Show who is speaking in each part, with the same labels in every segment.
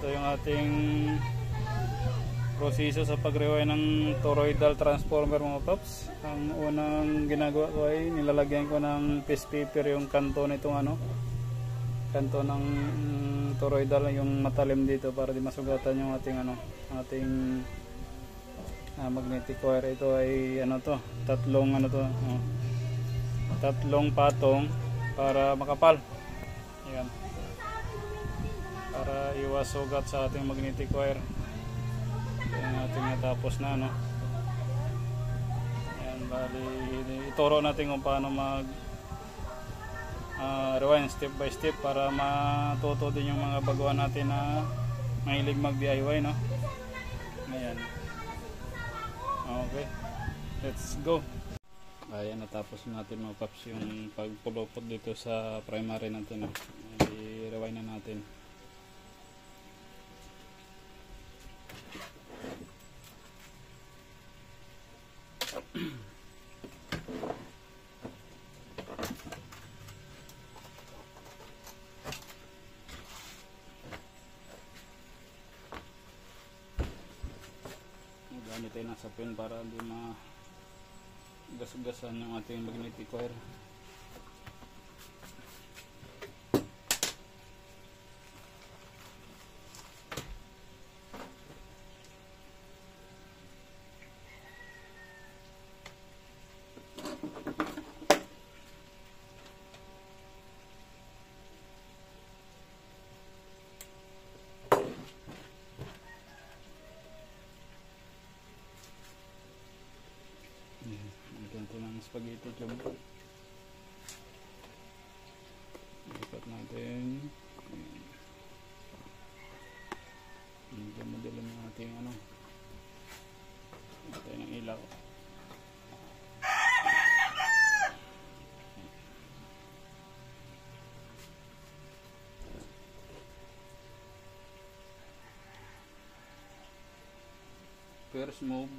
Speaker 1: Ito yung ating proseso sa pag-rewind ng toroidal transformer mga paps. Ang unang ginagawa ko ay nilalagyan ko ng piece paper yung kanto nitong kanto ng toroidal, yung matalim dito para di masugatan yung ating magnetic wire. Ito ay tatlong patong para makapal. Ayan. Para iwas sugat sa ating magnetic wire. Ayan ating natapos na Ayan, bali ituro natin kung paano rewind step by step para matuto din yung mga baguhan natin na mahilig mag DIY Ayan. Okay, let's go. Ayan, natapos natin mga paps yung pagpulupot dito sa primary natin. I-rewind na natin. Gamit tayo ng sapin para hindi gas-gasan yung ating magnetic wire. Ganito ng spaghetti cube. Lipat natin. Medyo madilim yung ating tayo ng ilaw. First move,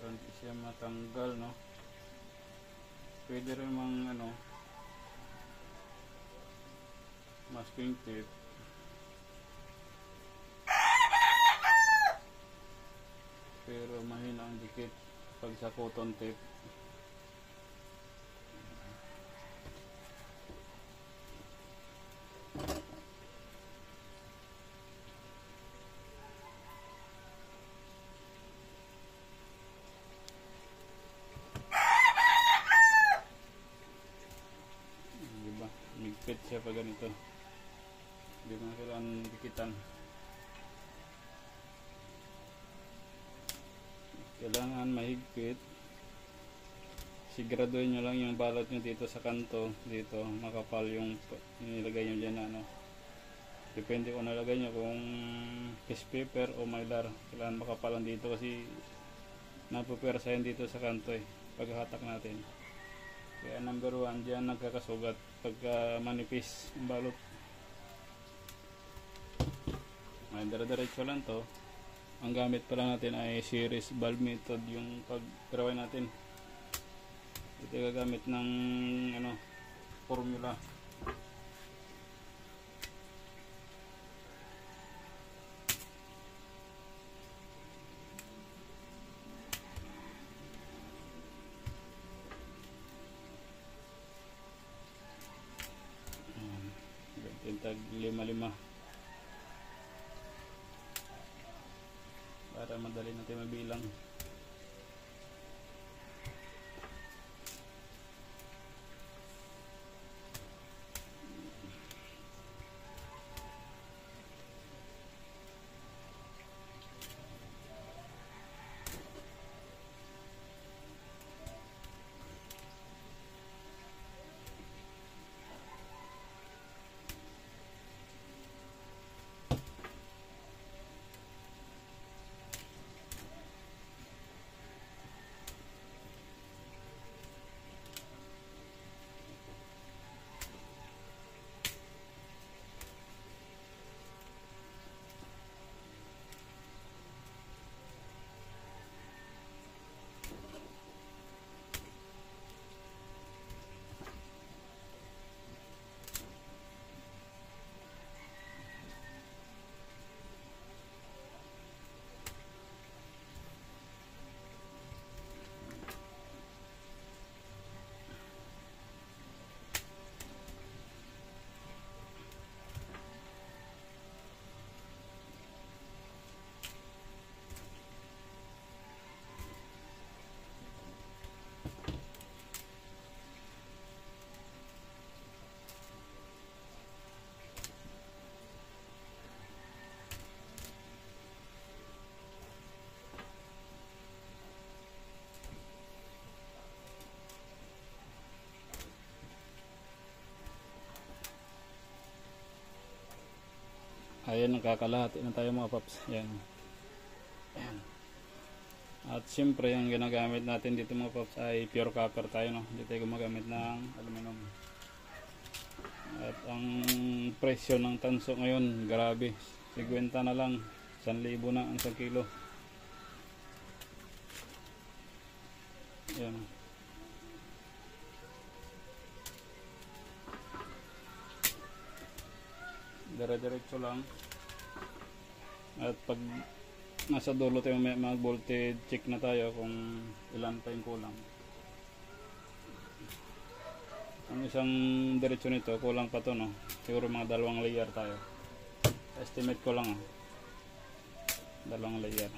Speaker 1: hindi siya matanggal pwede rin masking tape pero mahina ang dikit pag sa cotton tape. Higpit siya pag ganito, hindi na kailangan dikitan. Kailangan mahigpit. Siguraduhin nyo lang yung balot nyo dito sa kanto, dito makapal yung nilagay nyo dyan depende kung nalagay nyo kung piece paper o mylar. Kailangan makapalan dito kasi napupersahin dito sa kanto paghahatak natin. Kaya number 1 dyan nagkakasugat pagka manipis ang balot. Dire-diretso lang to. Ang gamit pala natin ay series valve method yung pag-rewind natin. Ito gagamit ng formula. Tag 5-5 para madali natin mabilang. Ayan, nakakalahati na tayo mga paps. Ayan. Ayan. At siyempre, ang ginagamit natin dito mga paps ay pure copper tayo, no? Hindi tayo gumagamit ng aluminum. At ang presyo ng tanso ngayon, grabe. 50 na lang. 1,000 na ang 1 kilo. Ayan. Dire-diretso lang. At pag nasa dulo tayo may mag voltage check na tayo kung ilan pa yung kulang. Ang isang diretso nito kulang pa to, no? Siguro mga 2 layer tayo. Estimate ko lang, 2 layer.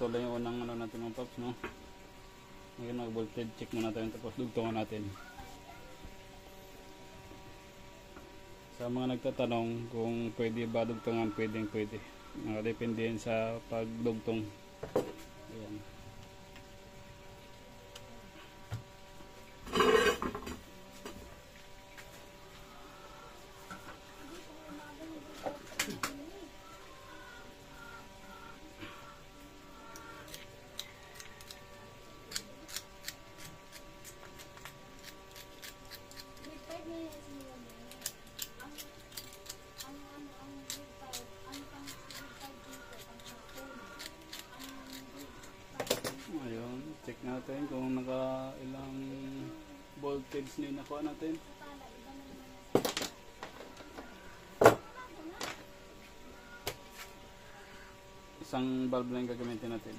Speaker 1: Ito lang yung unang ano natin mga paps, no? Ngayon mag voltage check muna tayo tapos dugtungan natin. Sa mga nagtatanong kung pwede ba dugtungan, pwede. Nakadepende yan sa pagdugtong. Ayan. Check natin kung naka ilang voltage na nakuha natin. Isang bulb lang gagamitin natin.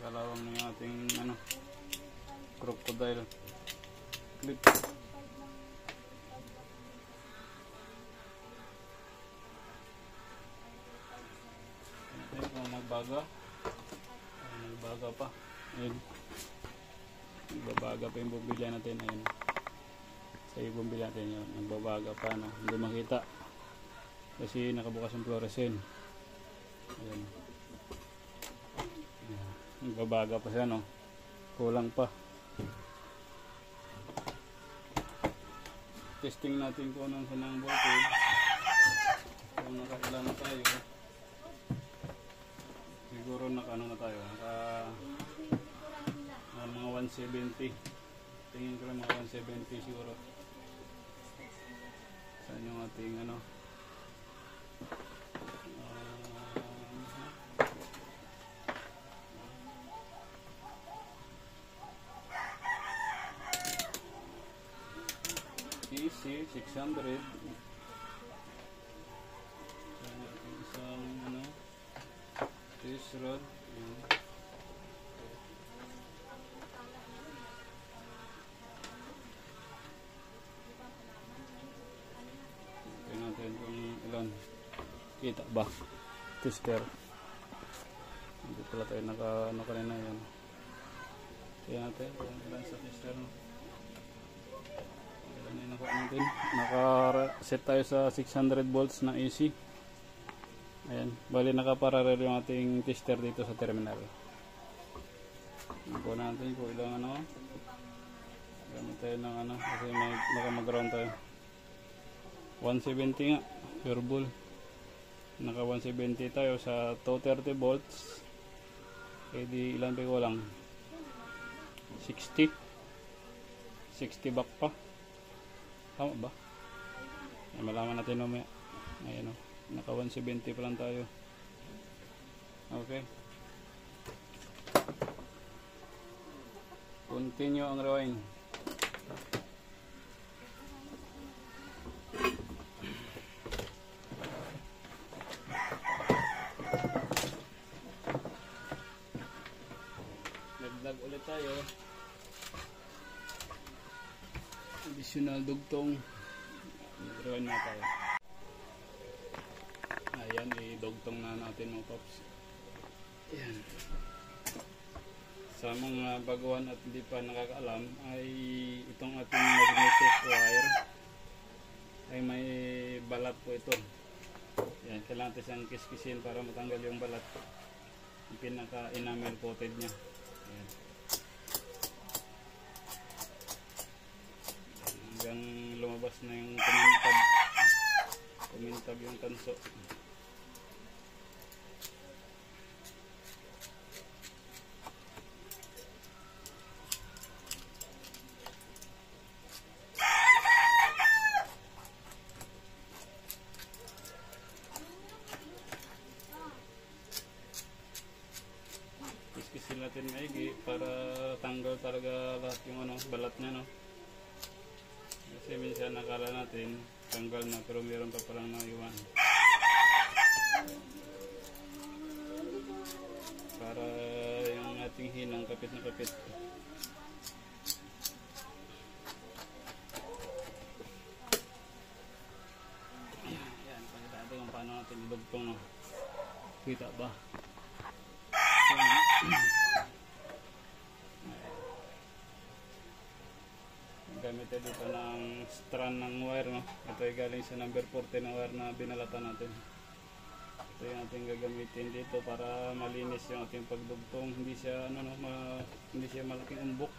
Speaker 1: Nakalawang na yung ating ano, crocodile clip. Ayan, kung magbaga. Magbaga pa. Ayun. Magbabaga pa yung bumbilya natin. Ayun. Sa yung bumbilya natin yun. Magbabaga pa. No? Hindi makita. Kasi nakabukas yung fluorescent. Ayun. Magbabaga pa siya, no? Kulang pa. Testing natin kung anong sanang voltage. Kung nakailan na tayo. Siguro naka ano na tayo. Naka mga 170. Tingin ko lang mga 170 siguro. Saan yung ating ano? PC 600. Isang ano, this rod. Tingnan natin kung ilan. Kita ba? Tester. Hindi pala tayo naka ano kanina yan. Tingnan natin kung ilan sa tester. Natin. Naka-set tayo sa 600 volts na AC. Ayan, bali nakaparallel yung ating tester dito sa terminal. Nakuha natin kung ilang ano. Gamit tayo ng ano kasi may mag-ground tayo. 170 nga, pure bull. Naka 170 tayo sa 230 volts. Eh di ilan pa ko lang? 60 back pa. Tama ba? Ay, malaman natin mamaya. Ayan o. Naka 170 pa lang tayo. Okay. Continue ang rewind. Nagdag ulit tayo. Additional dugtong. Rewind na tayo. Ayan, i-dugtong na natin mga paps. Ayan. Sa mga baguhan at hindi pa nakakaalam ay itong ating magnetic wire ay may balat po ito. Ayan, kailangan natin siyang kiskisin para matanggal yung balat. Yung pinaka-enamel coated nya. Ayan. Hanggang lumabas na yung kumintab yung tanso. Kiskisin natin maigi para tanggal talaga lahat yung ano, balat nya, no? Kasi minsan nakala natin tanggal na pero meron pa palang naiwan. Para yung ating hinang kapit na kapit. Ayan, pakita natin kung paano natin idugtong, no? Kita ba? Gamit tayo dito ng strand ng wire, no? Ito ay galing sa number 40 ng wire na binalatan natin. Ito yung ating gagamitin dito para malinis yung ating pagdugtong. Hindi siya ano, no, hindi siya malaking umbok.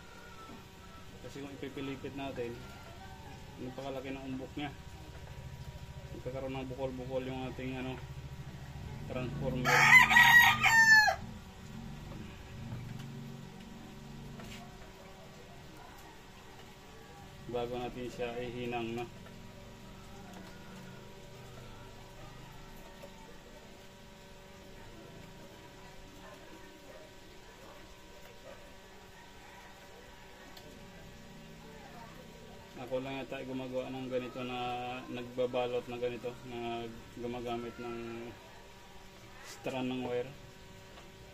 Speaker 1: Kasi kung ipipilipit natin, napakalaki ng umbok niya. Magkakaroon ng bukol-bukol yung ating ano, transformer. Bago natin siya ihinang, no? Ako lang yata gumagawa ng ganito na nagbabalot ng ganito na gumagamit ng strand ng wire.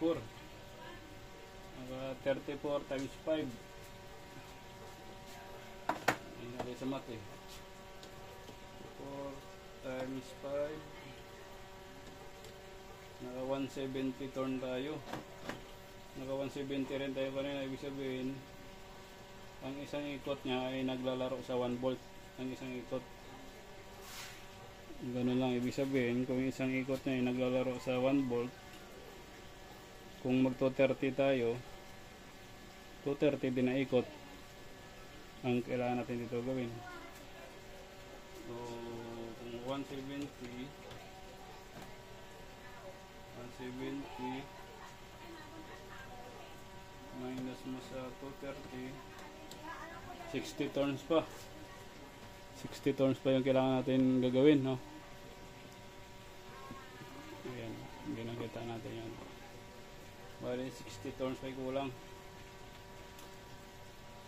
Speaker 1: 34. 34 times 5. Ayun natin sa mat eh. 4 times 5. Naka 170 turn tayo. Naka 170 rin tayo kanina. Ibig sabihin, ang isang ikot niya ay naglalaro sa 1 volt. Ang isang ikot. Ganun lang. Ibig sabihin, kung isang ikot niya ay naglalaro sa 1 volt, kung mag 230 tayo, 230 din na ikot ang kailangan natin dito gawin. So, kung 170 minus mo sa 230, 60 turns pa. 60 turns pa yung kailangan natin gagawin, no? Ayan, hindi nakita natin yan. Bali 60 turns pa kulang.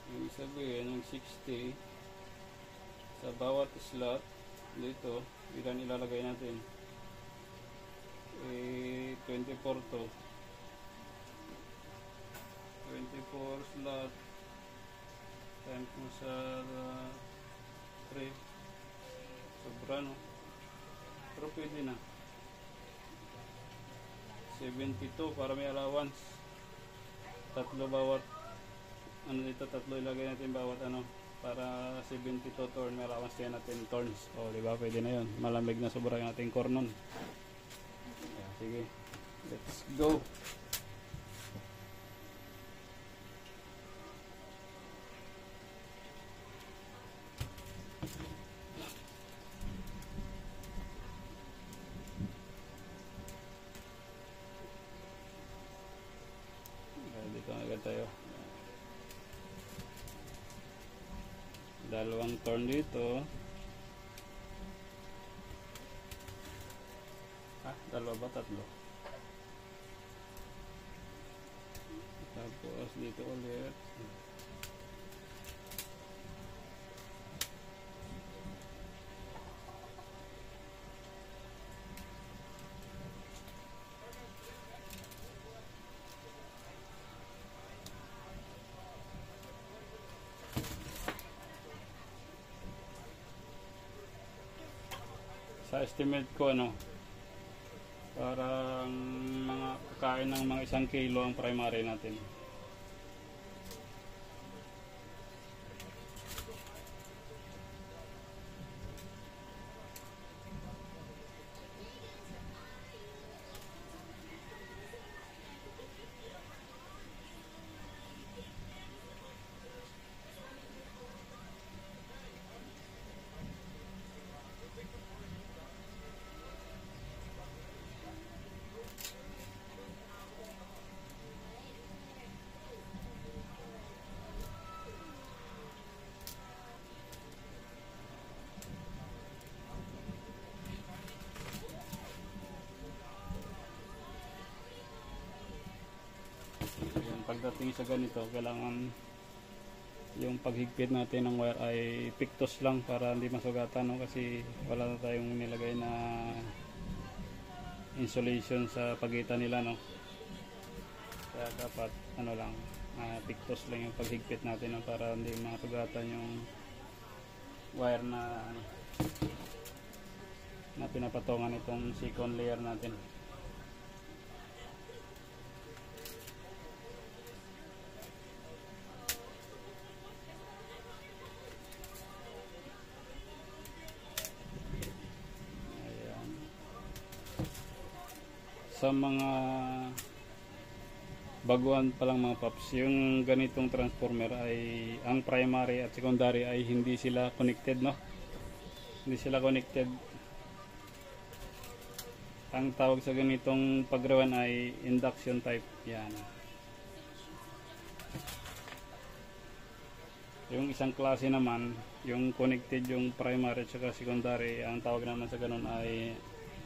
Speaker 1: Ibig sabihin, yung 60 sa bawat slot dito, ilan ilalagay natin? 24 to 24 slot times mo sa 3, sobra, no? Pero pwede na 72 para may allowance. Tatlo bawat ano dito, tatlo ilagay natin bawat ano para 72 turn, may allowance din natin turns. O diba, pwede na yun. Malamig na sobra yung ating core nun. Sige, let's go. Dito agad tayo. Dalawang turn dito. Dalawa ba? Tatlo. Tapos dito ulit. Sa estimate ko, ano, parang mga kakain ng mga 1 kilo ang primary natin. Pagdating sa ganito, kailangan yung paghigpit natin ng wire ay pictos lang para hindi masugatan, no? Kasi wala na tayong nilagay na insulation sa pagitan nila, no? Kaya dapat ano lang, pictos lang yung paghigpit natin, no? Para hindi masugatan yung wire na pinapatungan itong second layer natin. Sa mga baguhan pa lang mga paps, yung ganitong transformer ay ang primary at secondary ay hindi sila connected, no? Hindi sila connected. Ang tawag sa ganitong paggawan ay induction type. Yan. Yung isang klase naman, yung connected yung primary at saka secondary, ang tawag naman sa ganun ay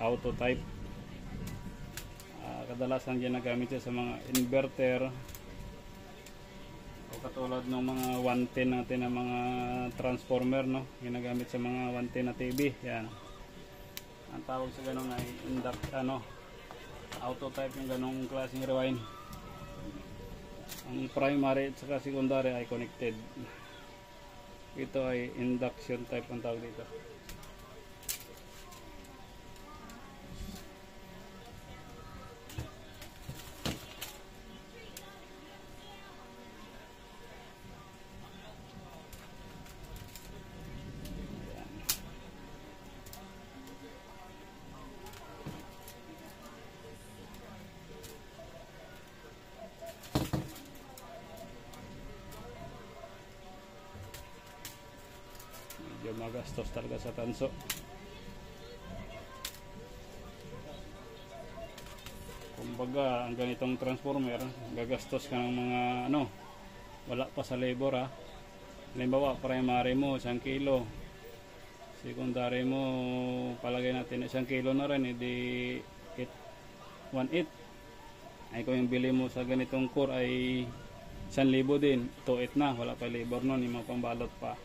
Speaker 1: auto type. Kadalasan ginagamit siya sa mga inverter o katulad ng mga 110 natin na mga transformer, no? Ginagamit sa mga 110 na TV. Yan. Ang tawag sa ganun ay auto type, yung ganung klaseng rewind. Ang primary at saka secondary ay connected. Ito ay induction type ang tawag dito. Medyo magastos talaga sa tanso. Kumbaga, ang ganitong transformer, gagastos ka ng mga wala pa sa labor ha. Halimbawa, primary mo 1 kilo. Secondary mo, palagay natin 1 kilo na rin, edi 1.8. Ay kung yung bili mo sa ganitong core ay 1,000 din, 2.8 na, wala pa labor nun, yung mga pambalot pa.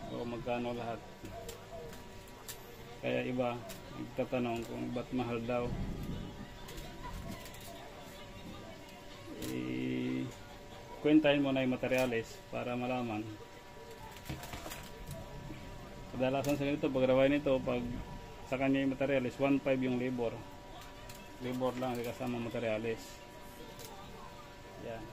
Speaker 1: O magkano lahat. Kaya iba nagtatanong kung ba't mahal daw. Kwentahin mo na yung materials para malaman. Kadalasan sa ganito, pag raway nito, pag sa kanya yung materials, 1.5 yung labor. Labor lang, kasama materials. Yan.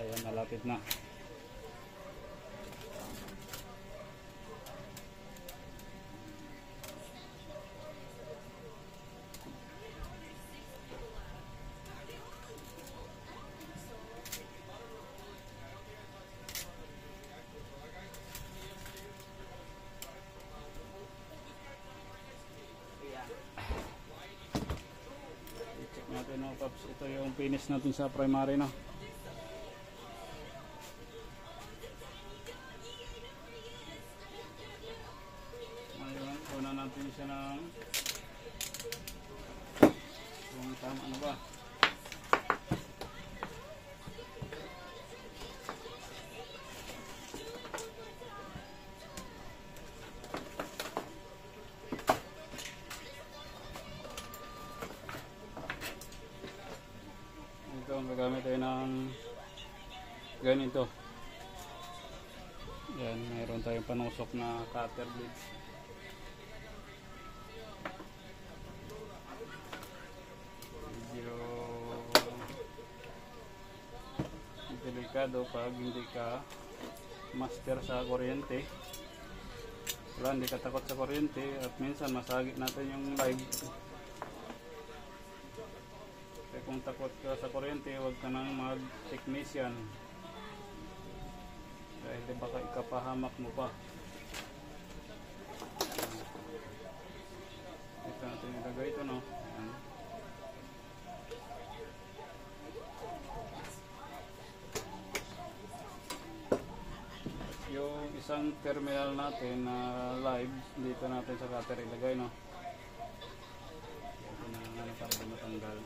Speaker 1: Ayan, malapit na. I-check natin mga paps. Ito yung finish natin sa primary na. Una natin siya ng kung tama ano ba. Ito ang gagamit tayo ng ganito. Yan, mayroon tayong panusok na cutter blades. Delikado pag hindi ka master sa kuryente. Wala, hindi ka takot sa kuryente at minsan masagi natin yung live. Kaya kung takot ka sa kuryente, huwag ka nang mag-technician dahil di baka ikapahamak mo pa. Ito natin ilagay ito, no? Ayan. Yung isang terminal natin na live dito natin sa cutter ilagay, no? Ito na para di matanggal.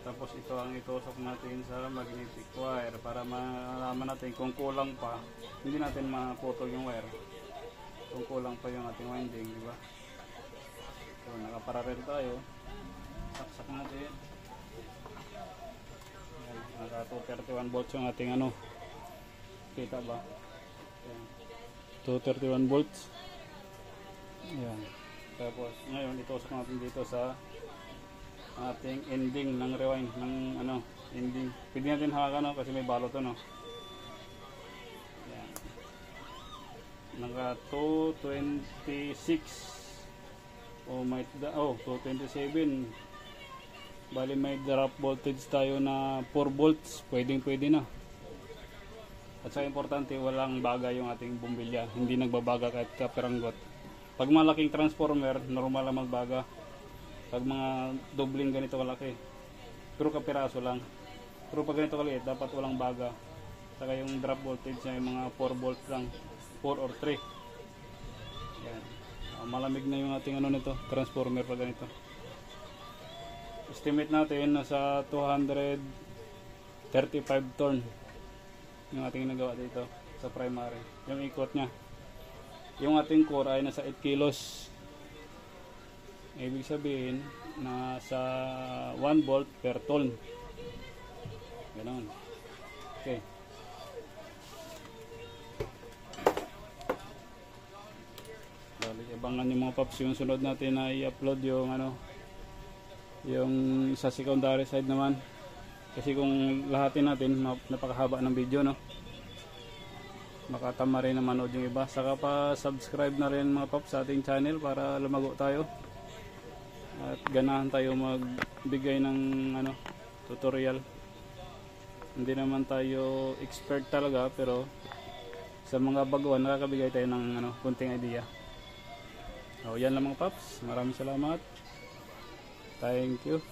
Speaker 1: Tapos ito ang itusok natin sa magnetic wire para malaman natin kung kulang pa, hindi natin maputol yung wire kung kulang pa yung ating winding, di ba? So nakaparallel tayo, saksak natin. Ayan, naka 231 volts yung ating kita ba? Ayan. 231 volts. Ayan. Tapos ngayon itusok natin dito sa ating ending ng rewind ng ano, ending. Pwede natin hawakan, no, kasi may balot to, no. Ayan. Naka 226. O may 227. Bali may drop voltage tayo na 4 volts. Pwede na. At sa importante, walang baga yung ating bumbilya. Hindi nagbabaga kahit kaperanggot. Pag malaking transformer, normal lang magbaga. Pag mga dobling ganito kalaki, pero kapiraso lang. Pero pag ganito kaliit, dapat walang baga. Saka yung drop voltage niya, yung mga 4 volts lang, 4 or 3. Yan. Malamig na yung ating ano nito, transformer pag ganito. Estimate natin nasa 235 turn yung ating nagawa dito sa primary. Yung ikot niya. Yung ating core ay nasa 8 kilos. Ibig sabihin nasa 1 volt per turn. Ganoon. Okay. Balik abangan yung mga paps, yung sunod natin na i-upload yung ano, yung sa secondary side naman. Kasi kung lahatin natin, napakahaba ng video, no. Makatama rin na manood yung iba. Saka pa subscribe na rin mga paps sa ating channel para lumago tayo. At ganahan tayo magbigay ng ano, tutorial. Hindi naman tayo expert talaga, pero sa mga baguhan nakakabigay tayo ng ano, kunting idea. Yan lang mga paps. Maraming salamat. Thank you.